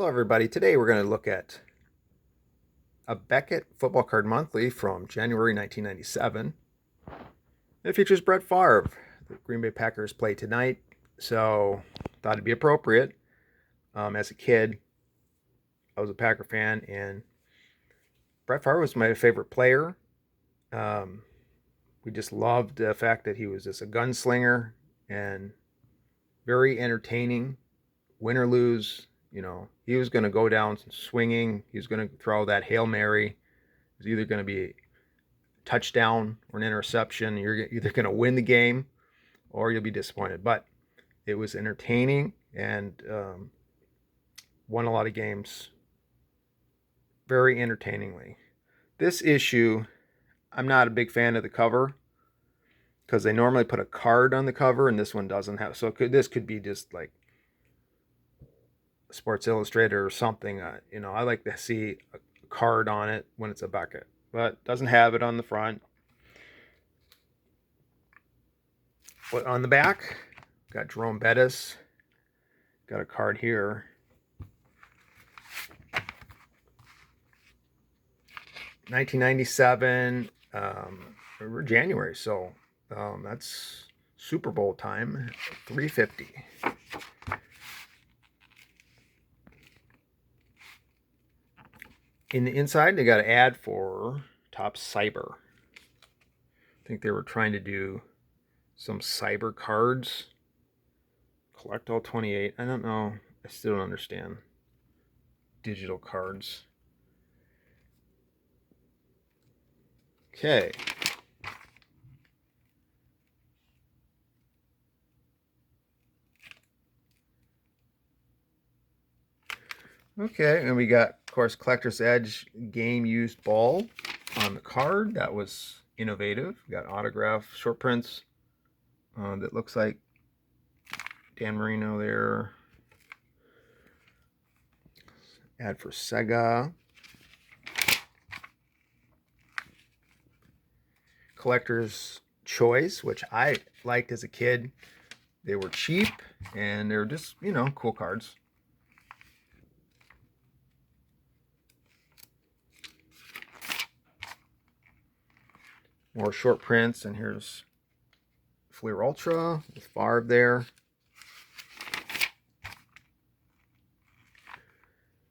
Hello, everybody. Today we're going to look at a Beckett Football Card Monthly from January 1997. It features Brett Favre. The Green Bay Packers play tonight, so thought it'd be appropriate. As a kid, I was a Packer fan, and Brett Favre was my favorite player. Um, we just loved the fact that he was just a gunslinger and very entertaining, win or lose. He was going to go down swinging. He was going to throw that Hail Mary. It was either going to be a touchdown or an interception. You're either going to win the game or you'll be disappointed. But it was entertaining and won a lot of games very entertainingly. This issue, I'm not a big fan of the cover because they normally put a card on the cover and this one doesn't have. So this could be just like Sports Illustrated or something. I like to see a card on it when it's a Beckett, but doesn't have it on the front. But on the back, got Jerome Bettis. Got a card here. $1997, January, so that's Super Bowl time. $3.50. In the inside, they got an ad for Top Cyber. I think they were trying to do some cyber cards. Collect all 28. I don't know. I still don't understand digital cards. Okay. Okay, and we got, of course, Collector's Edge game used ball on the card. That was innovative. We got autograph short prints that looks like Dan Marino there. Ad for Sega. Collector's Choice, which I liked as a kid. They were cheap and they were just, cool cards. More short prints, and here's Fleer Ultra with Favre there.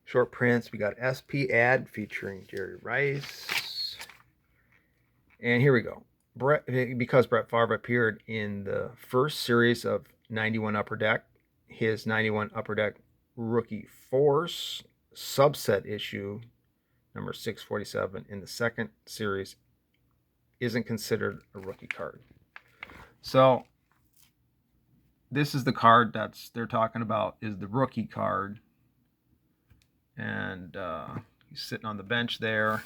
Short prints, we got SP ad featuring Jerry Rice. And here we go. Because Brett Favre appeared in the first series of 91 Upper Deck, his 91 Upper Deck Rookie Force subset issue, number 647, in the second series isn't considered a rookie card. So this is the card they're talking about, is the rookie card. And he's sitting on the bench there.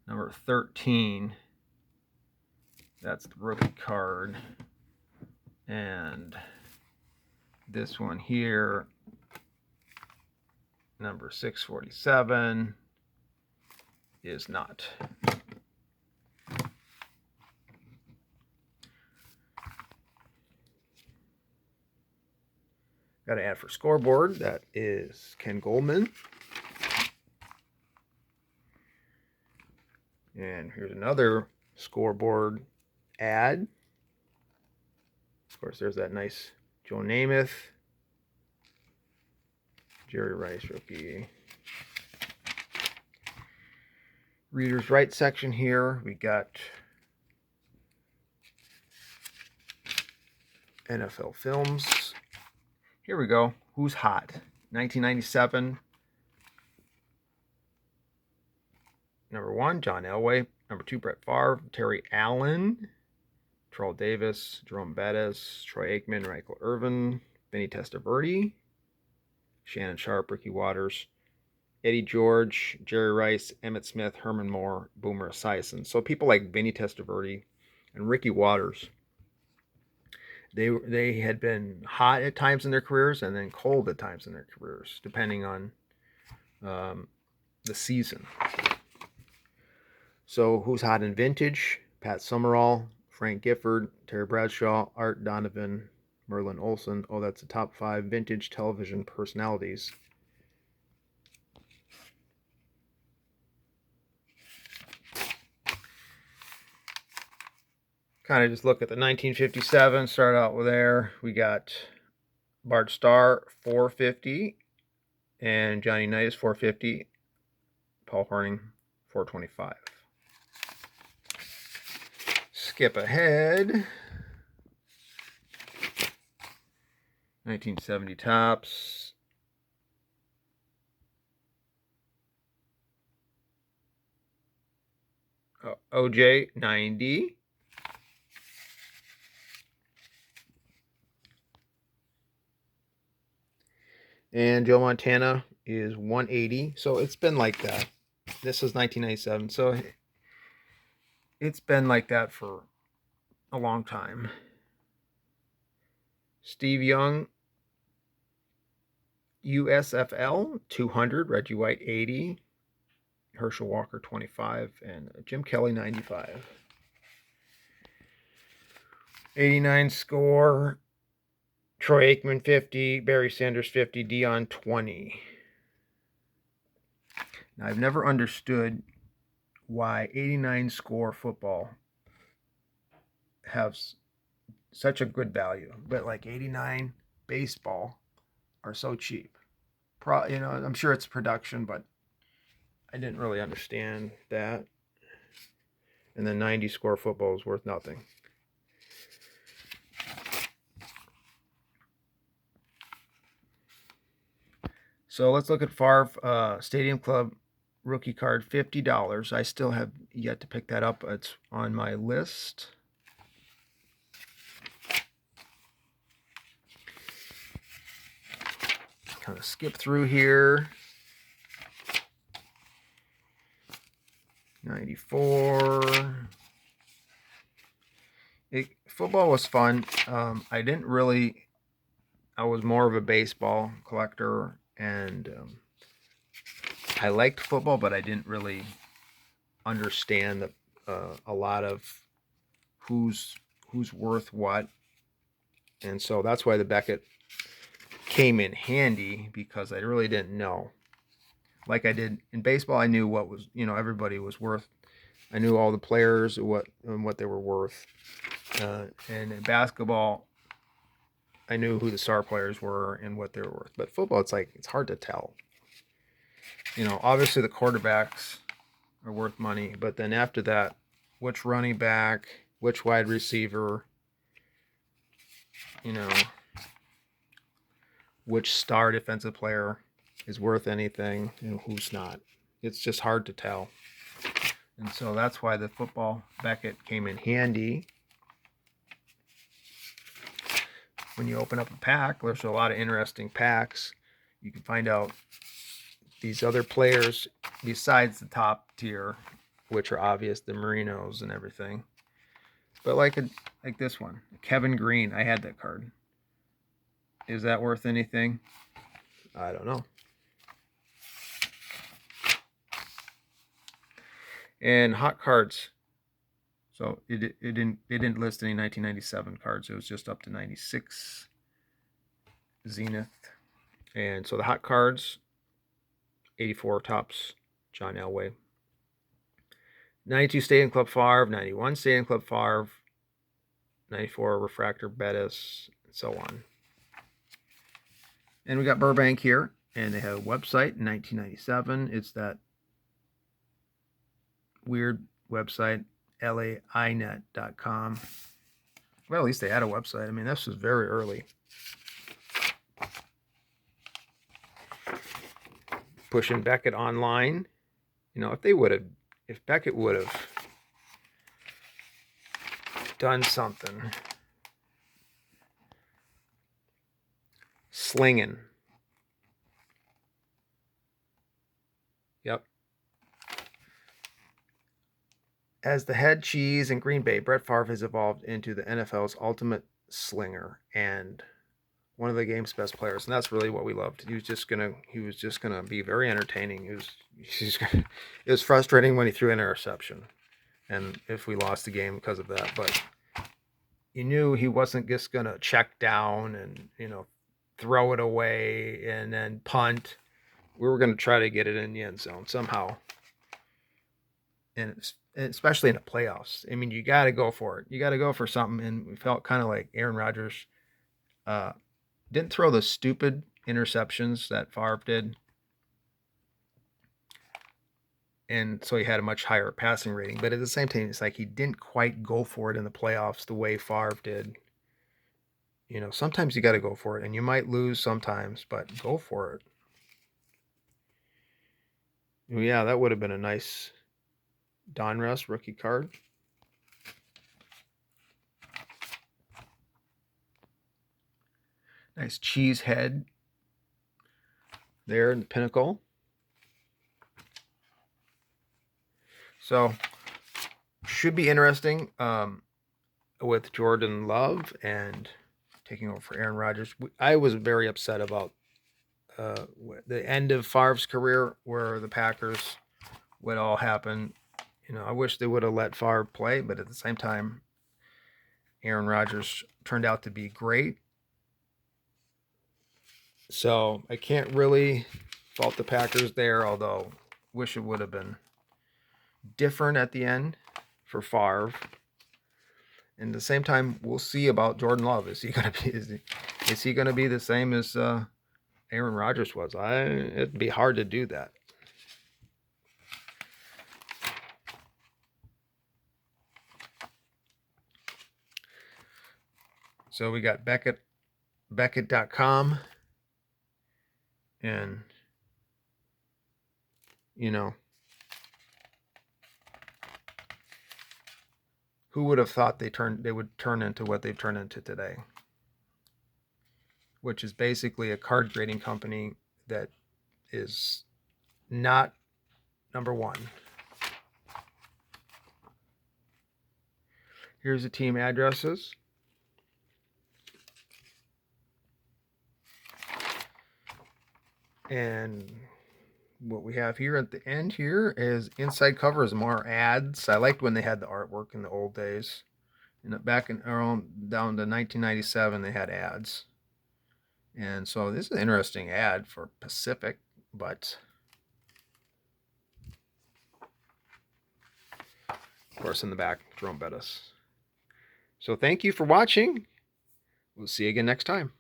Number 13. That's the rookie card. And this one here, number 647, is not. Got an ad for Scoreboard. That is Ken Goldman. And here's another Scoreboard ad. Of course, there's that nice Joe Namath. Jerry Rice rookie. Reader's Right section here. We got NFL Films. Here we go. Who's Hot? 1997. Number 1, John Elway. Number 2, Brett Favre. Terry Allen. Terrell Davis. Jerome Bettis. Troy Aikman. Michael Irvin. Vinny Testaverde. Shannon Sharp. Ricky Watters. Eddie George. Jerry Rice. Emmitt Smith. Herman Moore. Boomer Esiason. So people like Vinny Testaverde and Ricky Watters, they had been hot at times in their careers and then cold at times in their careers, depending on the season. So who's hot in vintage? Pat Summerall, Frank Gifford, Terry Bradshaw, Art Donovan, Merlin Olsen. Oh, that's the top 5 vintage television personalities. kind of just look at the 1957. Start out with there. We got Bart Starr 450, and Johnny Unitas 450. Paul Horning 425. Skip ahead. 1970 tops. OJ 90. And Joe Montana is 180. So it's been like that. This is 1997. So it's been like that for a long time. Steve Young, USFL 200. Reggie White 80. Herschel Walker 25. And Jim Kelly 95. 89 score. Troy Aikman 50, Barry Sanders 50, Dion 20. Now, I've never understood why 89 score football has such a good value, but like 89 baseball are so cheap. I'm sure it's production, but I didn't really understand that. And then 90 score football is worth nothing. So let's look at Favre Stadium Club rookie card, $50. I still have yet to pick that up. It's on my list. Kind of skip through here. 94. Football was fun. I was more of a baseball collector, and I liked football, but I didn't really understand a lot of who's worth what. And so that's why the Beckett came in handy, because I really didn't know. Like I did in baseball, I knew what was, everybody was worth. I knew all the players, what they were worth. And in basketball, I knew who the star players were and what they were worth. But football, it's hard to tell. Obviously the quarterbacks are worth money, but then after that, which running back, which wide receiver, which star defensive player is worth anything and who's not. It's just hard to tell. And so that's why the football Beckett came in handy. When you open up a pack, there's a lot of interesting packs. You can find out these other players besides the top tier, which are obvious, the Marinos and everything. But like this one, Kevin Green, I had that card. Is that worth anything? I don't know. And hot cards. So it didn't list any 1997 cards. It was just up to 96 Zenith. And so the hot cards, 84 tops, John Elway. 92 Stadium Club Favre, 91 Stadium Club Favre, 94 Refractor Bettis, and so on. And we got Burbank here, and they have a website in 1997. It's that weird website, lainet.com. Well, at least they had a website. I mean, this was very early. Pushing Beckett online. If Beckett would have done something. Slinging. Yep. As the head cheese in Green Bay, Brett Favre has evolved into the NFL's ultimate slinger and one of the game's best players, and that's really what we loved. He was just gonna be very entertaining. It was frustrating when he threw an interception, and if we lost the game because of that, but you knew he wasn't just gonna check down and throw it away and then punt. We were gonna try to get it in the end zone somehow. And especially in the playoffs. I mean, you got to go for it. You got to go for something. And we felt kind of like Aaron Rodgers didn't throw the stupid interceptions that Favre did. And so he had a much higher passing rating. But at the same time, it's like he didn't quite go for it in the playoffs the way Favre did. You know, sometimes you got to go for it, and you might lose sometimes, but go for it. Yeah, that would have been a nice Donruss rookie card. Nice cheese head there in the pinnacle. So, should be interesting with Jordan Love and taking over for Aaron Rodgers. I was very upset about the end of Favre's career, where the Packers would all happen. You know, I wish they would have let Favre play, but at the same time, Aaron Rodgers turned out to be great. So I can't really fault the Packers there, although wish it would have been different at the end for Favre. And at the same time, we'll see about Jordan Love. Is he going to be the same as Aaron Rodgers was? It'd be hard to do that. So we got Beckett, Beckett.com, and you know, who would have thought they would turn into what they've turned into today, which is basically a card grading company that is not number one. Here's the team addresses. And what we have here at the end here is inside covers, more ads. I liked when they had the artwork in the old days. And back in around down to 1997, they had ads. And so this is an interesting ad for Pacific, but of course in the back, Jerome Bettis. So thank you for watching. We'll see you again next time.